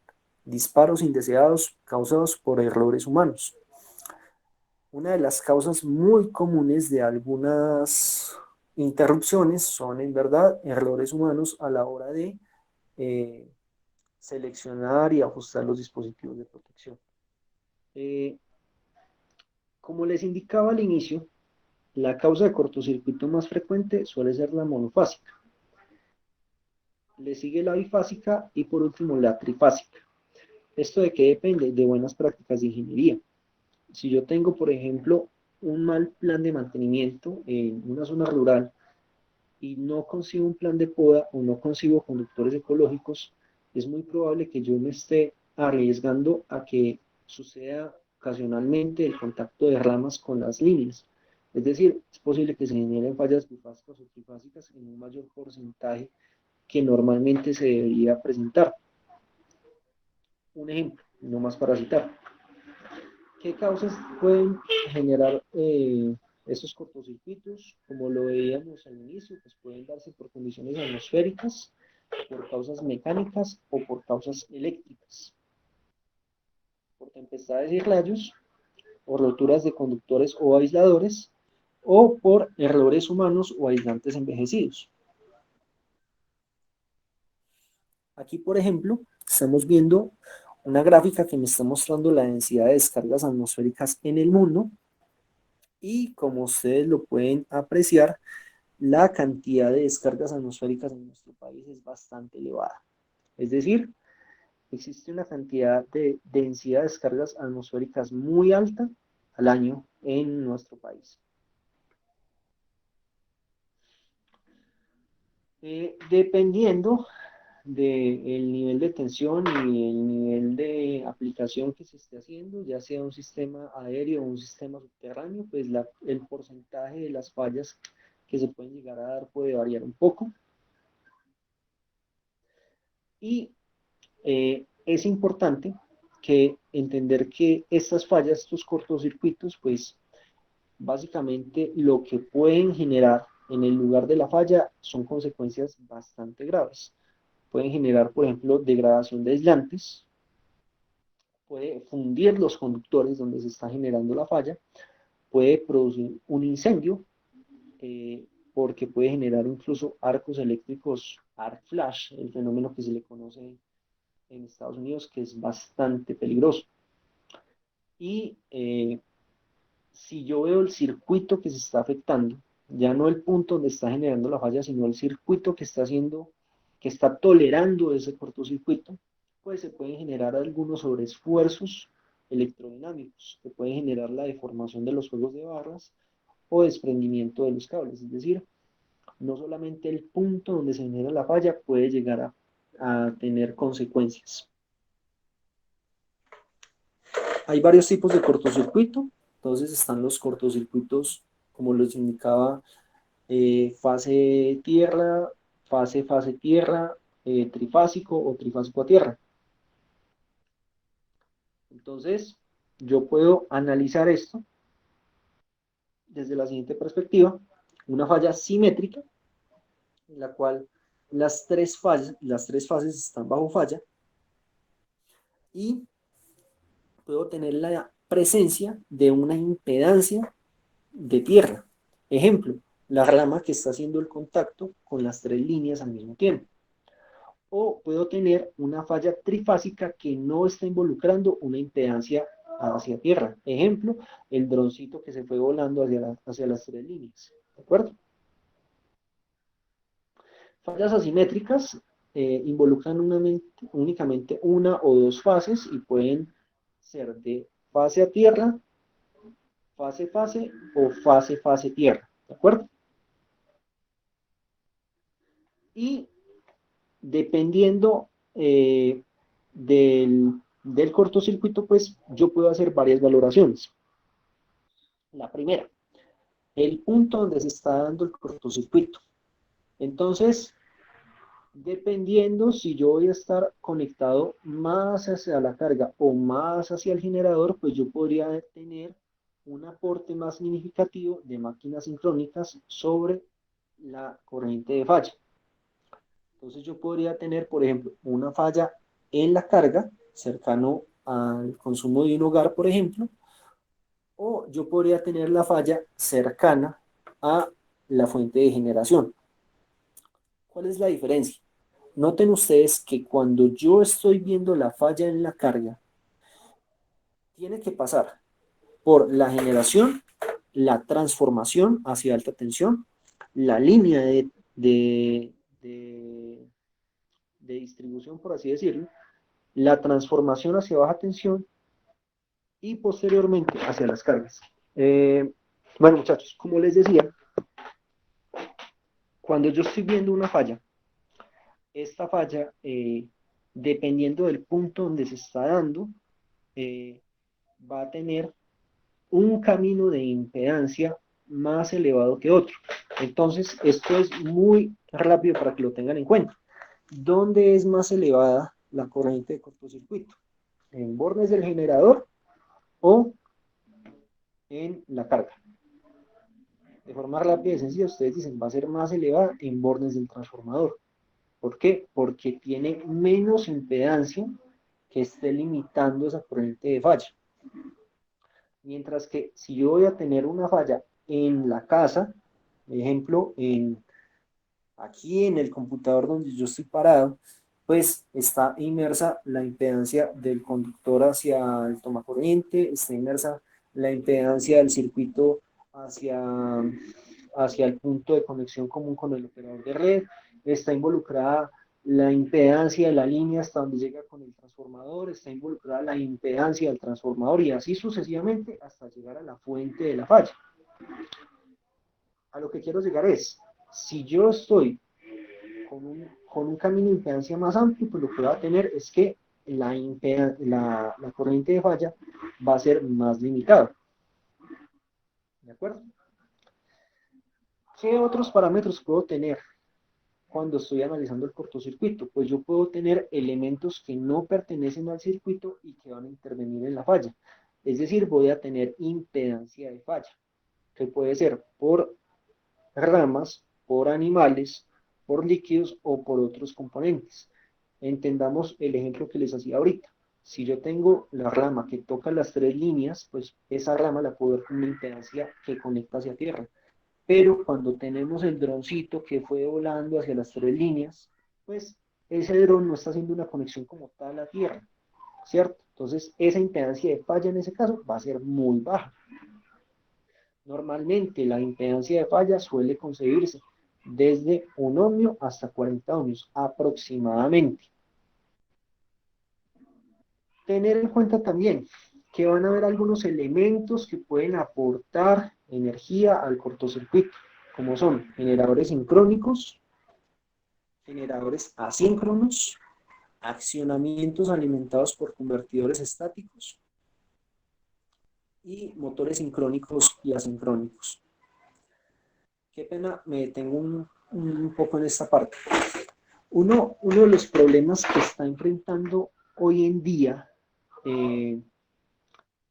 disparos indeseados causados por errores humanos. Una de las causas muy comunes de algunas interrupciones son en verdad errores humanos a la hora de seleccionar y ajustar los dispositivos de protección. Como les indicaba al inicio, la causa de cortocircuito más frecuente suele ser la monofásica. Le sigue la bifásica y por último la trifásica. ¿Esto de qué depende? De buenas prácticas de ingeniería. Si yo tengo, por ejemplo, un mal plan de mantenimiento en una zona rural y no consigo un plan de poda o no consigo conductores ecológicos, es muy probable que yo me esté arriesgando a que suceda ocasionalmente el contacto de ramas con las líneas. Es decir, es posible que se generen fallas bifásicas o trifásicas en un mayor porcentaje que normalmente se debería presentar. Un ejemplo, no más para citar. ¿Qué causas pueden generar estos cortocircuitos? Como lo veíamos al inicio, pues pueden darse por condiciones atmosféricas, por causas mecánicas o por causas eléctricas, por tempestades y rayos, por roturas de conductores o aisladores, o por errores humanos o aislantes envejecidos. Aquí, por ejemplo, estamos viendo una gráfica que me está mostrando la densidad de descargas atmosféricas en el mundo y como ustedes lo pueden apreciar, la cantidad de descargas atmosféricas en nuestro país es bastante elevada. Es decir, existe una cantidad de densidad de descargas atmosféricas muy alta al año en nuestro país. Dependiendo del nivel de tensión y el nivel de aplicación que se esté haciendo, ya sea un sistema aéreo o un sistema subterráneo, pues el porcentaje de las fallas que se pueden llegar a dar puede variar un poco. Y es importante que entender que estas fallas, estos cortocircuitos, pues básicamente lo que pueden generar en el lugar de la falla son consecuencias bastante graves. Pueden generar, por ejemplo, degradación de aislantes, puede fundir los conductores donde se está generando la falla, puede producir un incendio, porque puede generar incluso arcos eléctricos, arc flash, el fenómeno que se le conoce en Estados Unidos, que es bastante peligroso. Y si yo veo el circuito que se está afectando, ya no el punto donde está generando la falla, sino el circuito que está haciendo, que está tolerando ese cortocircuito, pues se pueden generar algunos sobreesfuerzos electrodinámicos, que pueden generar la deformación de los juegos de barras o desprendimiento de los cables. Es decir, no solamente el punto donde se genera la falla puede llegar a tener consecuencias. Hay varios tipos de cortocircuito, entonces están los cortocircuitos, como les indicaba, fase tierra, fase tierra, trifásico o trifásico a tierra. Entonces, yo puedo analizar esto desde la siguiente perspectiva: una falla simétrica, en la cual las tres fases están bajo falla, y puedo tener la presencia de una impedancia de tierra. Ejemplo, la rama que está haciendo el contacto con las tres líneas al mismo tiempo. O puedo tener una falla trifásica que no está involucrando una impedancia hacia tierra. Ejemplo, el droncito que se fue volando hacia las tres líneas. ¿De acuerdo? Fallas asimétricas involucran únicamente una o dos fases y pueden ser de fase a tierra, fase-fase o fase-fase-tierra. ¿De acuerdo? Y dependiendo del cortocircuito, pues yo puedo hacer varias valoraciones. La primera, el punto donde se está dando el cortocircuito. Entonces, dependiendo si yo voy a estar conectado más hacia la carga o más hacia el generador, pues yo podría tener un aporte más significativo de máquinas sincrónicas sobre la corriente de falla. Entonces yo podría tener, por ejemplo, una falla en la carga, cercano al consumo de un hogar, por ejemplo, o yo podría tener la falla cercana a la fuente de generación. ¿Cuál es la diferencia? Noten ustedes que cuando yo estoy viendo la falla en la carga, tiene que pasar por la generación, la transformación hacia alta tensión, la línea de distribución, por así decirlo, la transformación hacia baja tensión y posteriormente hacia las cargas. Bueno, muchachos, como les decía, cuando yo estoy viendo una falla, esta falla, dependiendo del punto donde se está dando, eh, va a tener un camino de impedancia más elevado que otro. Entonces, esto es muy rápido para que lo tengan en cuenta. ¿Dónde es más elevada la corriente de cortocircuito? ¿En bornes del generador o en la carga? De forma rápida y sencilla, ustedes dicen va a ser más elevada en bornes del transformador. ¿Por qué? Porque tiene menos impedancia que esté limitando esa corriente de falla. Mientras que si yo voy a tener una falla en la casa, por ejemplo, aquí en el computador donde yo estoy parado, pues está inmersa la impedancia del conductor hacia el tomacorriente, está inmersa la impedancia del circuito hacia, hacia el punto de conexión común con el operador de red, está involucrada la impedancia de la línea hasta donde llega con el transformador, está involucrada la impedancia del transformador y así sucesivamente hasta llegar a la fuente de la falla. A lo que quiero llegar es, si yo estoy con un camino de impedancia más amplio, pues lo que va a tener es que la corriente de falla va a ser más limitada. ¿De acuerdo? ¿Qué otros parámetros puedo tener cuando estoy analizando el cortocircuito? Pues yo puedo tener elementos que no pertenecen al circuito y que van a intervenir en la falla. Es decir, voy a tener impedancia de falla, que puede ser por ramas, por animales, por líquidos o por otros componentes. Entendamos el ejemplo que les hacía ahorita. Si yo tengo la rama que toca las tres líneas, pues esa rama la puedo ver con una impedancia que conecta hacia tierra. Pero cuando tenemos el droncito que fue volando hacia las tres líneas, pues ese dron no está haciendo una conexión como tal a tierra, ¿cierto? Entonces esa impedancia de falla en ese caso va a ser muy baja. Normalmente la impedancia de falla suele concebirse desde 1 ohmio hasta 40 ohmios aproximadamente. Tener en cuenta también que van a haber algunos elementos que pueden aportar energía al cortocircuito, como son generadores sincrónicos, generadores asíncronos, accionamientos alimentados por convertidores estáticos y motores sincrónicos y asincrónicos. Qué pena, me detengo un poco en esta parte. Uno de los problemas que está enfrentando hoy en día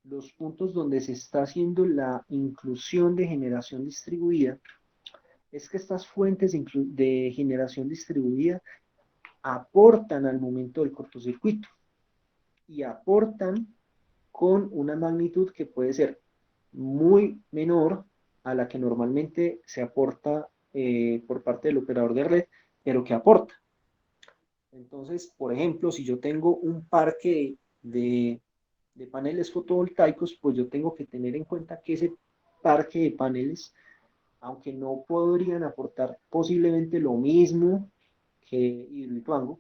los puntos donde se está haciendo la inclusión de generación distribuida es que estas fuentes de generación distribuida aportan al momento del cortocircuito y aportan con una magnitud que puede ser muy menor a la que normalmente se aporta por parte del operador de red, pero que aporta. Entonces, por ejemplo, si yo tengo un parque de paneles fotovoltaicos, pues yo tengo que tener en cuenta que ese parque de paneles, aunque no podrían aportar posiblemente lo mismo que Hidroituango,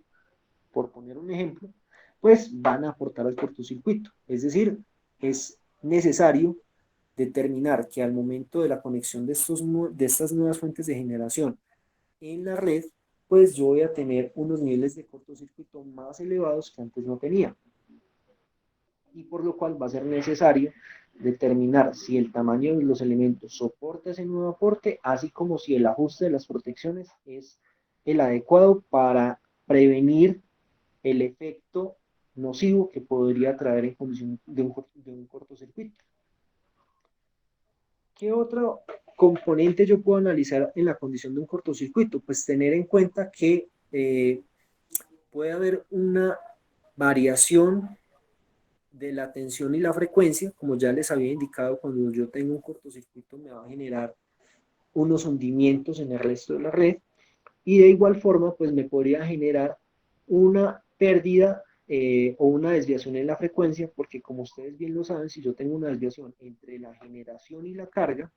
por poner un ejemplo, pues van a aportar al cortocircuito. Es decir, es necesario determinar que al momento de la conexión de estas nuevas fuentes de generación en la red, pues yo voy a tener unos niveles de cortocircuito más elevados que antes no tenía. Y por lo cual va a ser necesario determinar si el tamaño de los elementos soporta ese nuevo aporte, así como si el ajuste de las protecciones es el adecuado para prevenir el efecto nocivo que podría traer en condición de un cortocircuito. ¿Qué otro componente yo puedo analizar en la condición de un cortocircuito? Pues tener en cuenta que puede haber una variación de la tensión y la frecuencia, como ya les había indicado, cuando yo tengo un cortocircuito me va a generar unos hundimientos en el resto de la red, y de igual forma pues me podría generar una pérdida o una desviación en la frecuencia, porque como ustedes bien lo saben, si yo tengo una desviación entre la generación y la carga,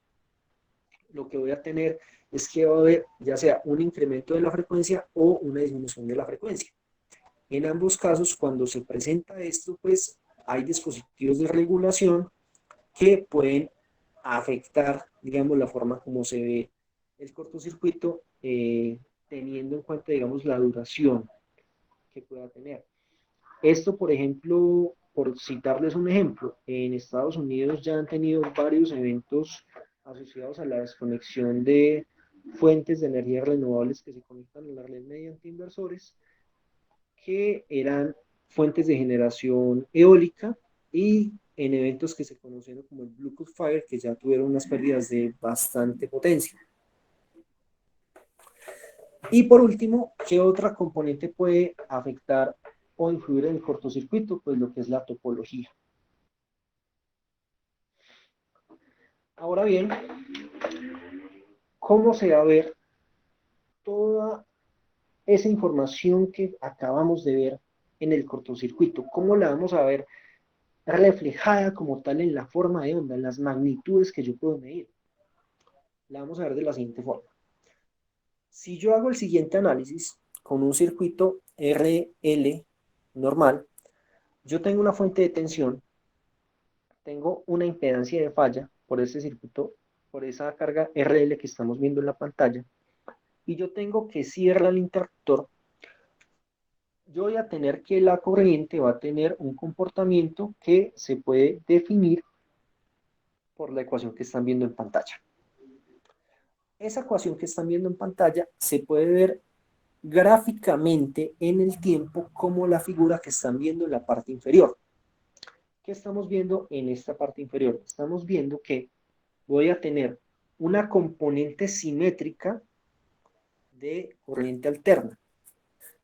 lo que voy a tener es que va a haber ya sea un incremento de la frecuencia o una disminución de la frecuencia. En ambos casos, cuando se presenta esto, pues hay dispositivos de regulación que pueden afectar, digamos, la forma como se ve el cortocircuito, teniendo en cuenta, digamos, la duración que pueda tener. Esto, por ejemplo, por citarles un ejemplo, en Estados Unidos ya han tenido varios eventos asociados a la desconexión de fuentes de energía renovables que se conectan a la red mediante inversores, que eran fuentes de generación eólica, y en eventos que se conocieron como el Blue Fire, que ya tuvieron unas pérdidas de bastante potencia. Y por último, ¿qué otra componente puede afectar o influir en el cortocircuito? Pues lo que es la topología. Ahora bien, ¿cómo se va a ver toda esa información que acabamos de ver en el cortocircuito? ¿Cómo la vamos a ver reflejada como tal en la forma de onda, en las magnitudes que yo puedo medir? La vamos a ver de la siguiente forma. Si yo hago el siguiente análisis con un circuito RL normal, yo tengo una fuente de tensión, tengo una impedancia de falla por ese circuito, por esa carga RL que estamos viendo en la pantalla, y yo tengo que cierra el interruptor. Yo voy a tener que la corriente va a tener un comportamiento que se puede definir por la ecuación que están viendo en pantalla. Esa ecuación que están viendo en pantalla se puede ver gráficamente en el tiempo como la figura que están viendo en la parte inferior. ¿Qué estamos viendo en esta parte inferior? Estamos viendo que voy a tener una componente simétrica de corriente alterna.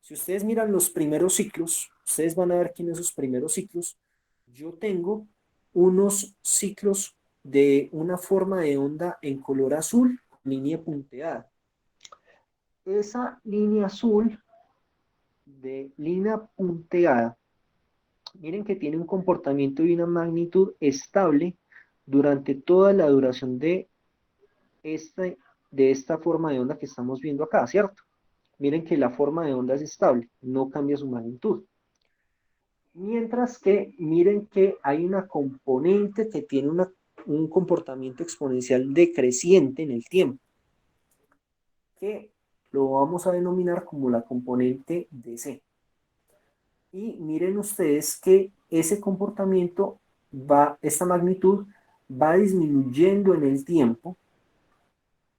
Si ustedes miran los primeros ciclos, ustedes van a ver que en esos primeros ciclos yo tengo unos ciclos de una forma de onda en color azul, línea punteada. Esa línea azul de línea punteada, miren que tiene un comportamiento y una magnitud estable durante toda la duración esta, de esta forma de onda que estamos viendo acá, ¿cierto? Miren que la forma de onda es estable, no cambia su magnitud. Mientras que miren que hay una componente que tiene un comportamiento exponencial decreciente en el tiempo, que lo vamos a denominar como la componente DC. Y miren ustedes que ese comportamiento esta magnitud va disminuyendo en el tiempo,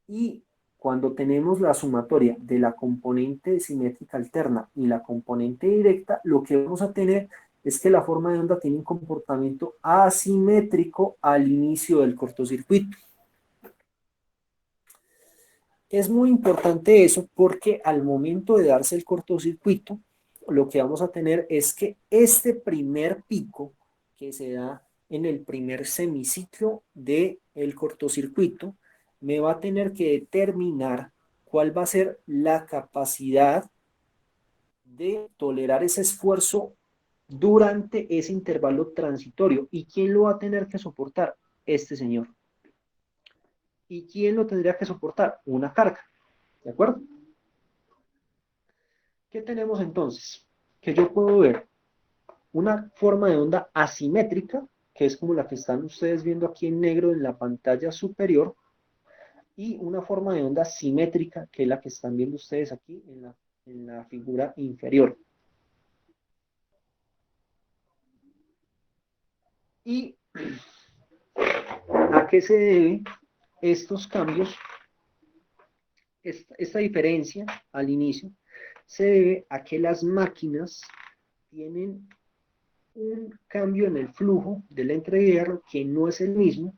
y cuando tenemos la sumatoria de la componente simétrica alterna y la componente directa, lo que vamos a tener es que la forma de onda tiene un comportamiento asimétrico al inicio del cortocircuito. Es muy importante eso porque al momento de darse el cortocircuito, lo que vamos a tener es que este primer pico que se da en el primer semiciclo del cortocircuito me va a tener que determinar cuál va a ser la capacidad de tolerar ese esfuerzo durante ese intervalo transitorio. ¿Y quién lo va a tener que soportar? Este señor. ¿Y quién lo tendría que soportar? Una carga. ¿De acuerdo? ¿Qué tenemos entonces? Que yo puedo ver una forma de onda asimétrica, que es como la que están ustedes viendo aquí en negro en la pantalla superior, y una forma de onda simétrica, que es la que están viendo ustedes aquí en la figura inferior. ¿Y a qué se debe estos cambios? Esta diferencia al inicio se debe a que las máquinas tienen un cambio en el flujo del entrehierro que no es el mismo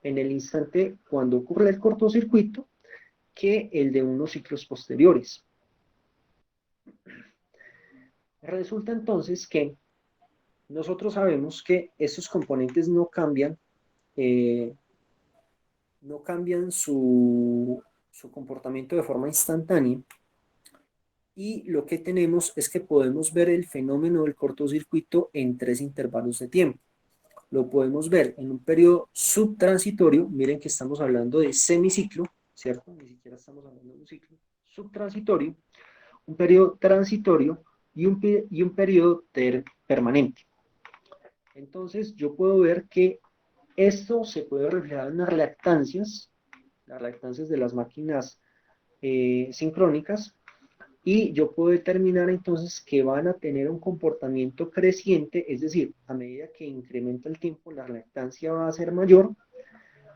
en el instante cuando ocurre el cortocircuito que el de unos ciclos posteriores. Resulta entonces que nosotros sabemos que estos componentes no cambian su comportamiento de forma instantánea, y lo que tenemos es que podemos ver el fenómeno del cortocircuito en 3 intervalos de tiempo. Lo podemos ver en un periodo subtransitorio, miren que estamos hablando de semiciclo, ¿cierto? Ni siquiera estamos hablando de un ciclo subtransitorio, un periodo transitorio, y un periodo permanente. Entonces yo puedo ver que esto se puede reflejar en las reactancias de las máquinas sincrónicas, y yo puedo determinar entonces que van a tener un comportamiento creciente, es decir, a medida que incrementa el tiempo, la reactancia va a ser mayor,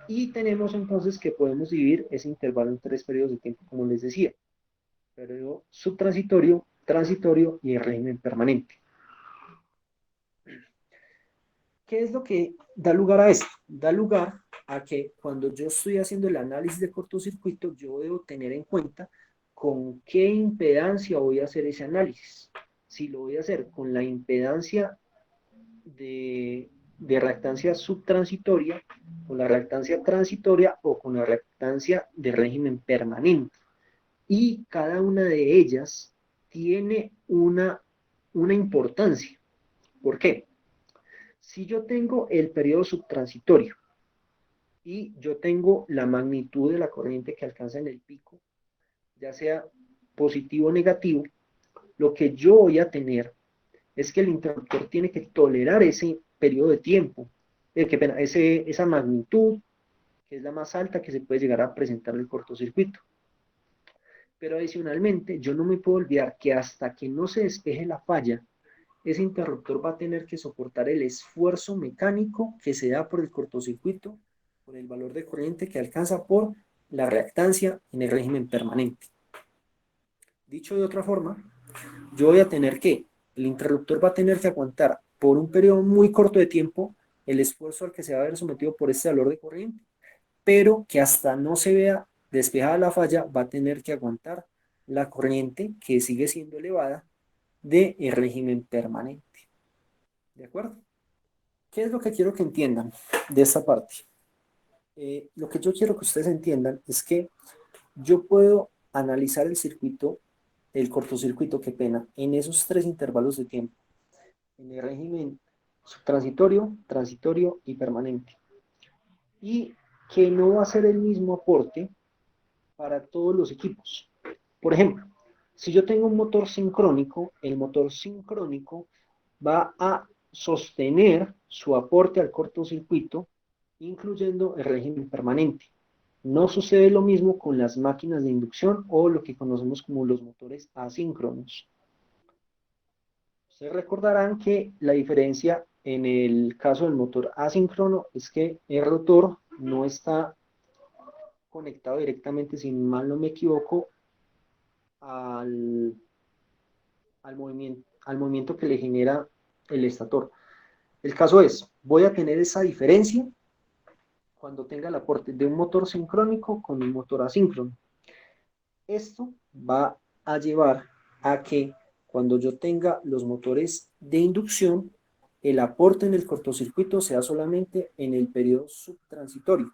y tenemos entonces que podemos dividir ese intervalo en 3 periodos de tiempo, como les decía: periodo subtransitorio, transitorio y el régimen permanente. ¿Qué es lo que da lugar a esto? Da lugar a que cuando yo estoy haciendo el análisis de cortocircuito, yo debo tener en cuenta con qué impedancia voy a hacer ese análisis. Si lo voy a hacer con la impedancia de reactancia subtransitoria, con la reactancia transitoria o con la reactancia de régimen permanente. Y cada una de ellas tiene una importancia. ¿Por qué? Si yo tengo el periodo subtransitorio y yo tengo la magnitud de la corriente que alcanza en el pico, ya sea positivo o negativo, lo que yo voy a tener es que el interruptor tiene que tolerar ese periodo de tiempo, esa magnitud, que es la más alta que se puede llegar a presentar en el cortocircuito. Pero adicionalmente, yo no me puedo olvidar que hasta que no se despeje la falla, ese interruptor va a tener que soportar el esfuerzo mecánico que se da por el cortocircuito, por el valor de corriente que alcanza por la reactancia en el régimen permanente. Dicho de otra forma, yo voy a tener que, el interruptor va a tener que aguantar por un periodo muy corto de tiempo el esfuerzo al que se va a ver sometido por este valor de corriente, pero que hasta no se vea despejada la falla, va a tener que aguantar la corriente, que sigue siendo elevada, del régimen permanente. ¿De acuerdo? ¿Qué es lo que quiero que entiendan de esta parte? Lo que yo quiero que ustedes entiendan es que yo puedo analizar el circuito, el cortocircuito, qué pena, en esos 3 intervalos de tiempo, en el régimen subtransitorio, transitorio y permanente. Y que no va a ser el mismo aporte para todos los equipos. Por ejemplo, si yo tengo un motor sincrónico, el motor sincrónico va a sostener su aporte al cortocircuito, incluyendo el régimen permanente. No sucede lo mismo con las máquinas de inducción o lo que conocemos como los motores asíncronos. Ustedes recordarán que la diferencia en el caso del motor asíncrono es que el rotor no está conectado directamente, si mal no me equivoco, al, al movimiento que le genera el estator. El caso es, voy a tener esa diferencia cuando tenga el aporte de un motor sincrónico con un motor asíncrono. Esto va a llevar a que cuando yo tenga los motores de inducción, el aporte en el cortocircuito sea solamente en el periodo subtransitorio.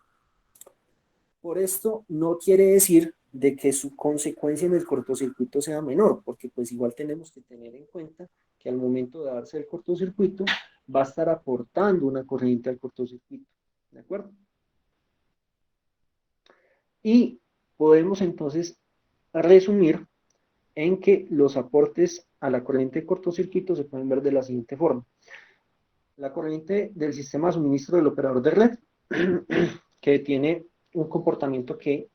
Por esto no quiere decir de que su consecuencia en el cortocircuito sea menor, porque pues igual tenemos que tener en cuenta que al momento de darse el cortocircuito va a estar aportando una corriente al cortocircuito, ¿de acuerdo? Y podemos entonces resumir en que los aportes a la corriente de cortocircuito se pueden ver de la siguiente forma. La corriente del sistema de suministro del operador de red, que tiene un comportamiento que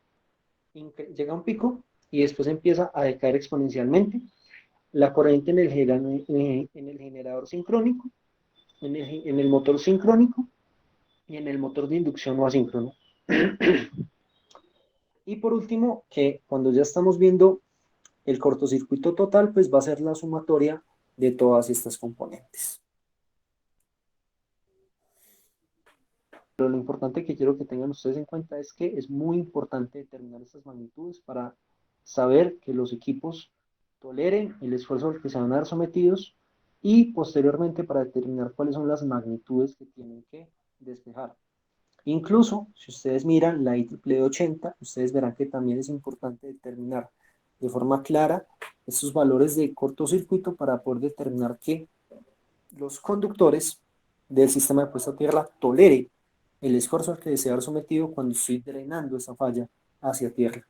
llega a un pico y después empieza a decaer exponencialmente. La corriente en el generador sincrónico, en el motor sincrónico y en el motor de inducción o asíncrono. Y por último, que cuando ya estamos viendo el cortocircuito total, pues va a ser la sumatoria de todas estas componentes. Pero lo importante que quiero que tengan ustedes en cuenta es que es muy importante determinar estas magnitudes para saber que los equipos toleren el esfuerzo al que se van a ver sometidos, y posteriormente para determinar cuáles son las magnitudes que tienen que despejar. Incluso, si ustedes miran la IEEE 80, ustedes verán que también es importante determinar de forma clara estos valores de cortocircuito para poder determinar que los conductores del sistema de puesta a tierra tolere el esfuerzo al que desea ser sometido cuando estoy drenando esa falla hacia tierra.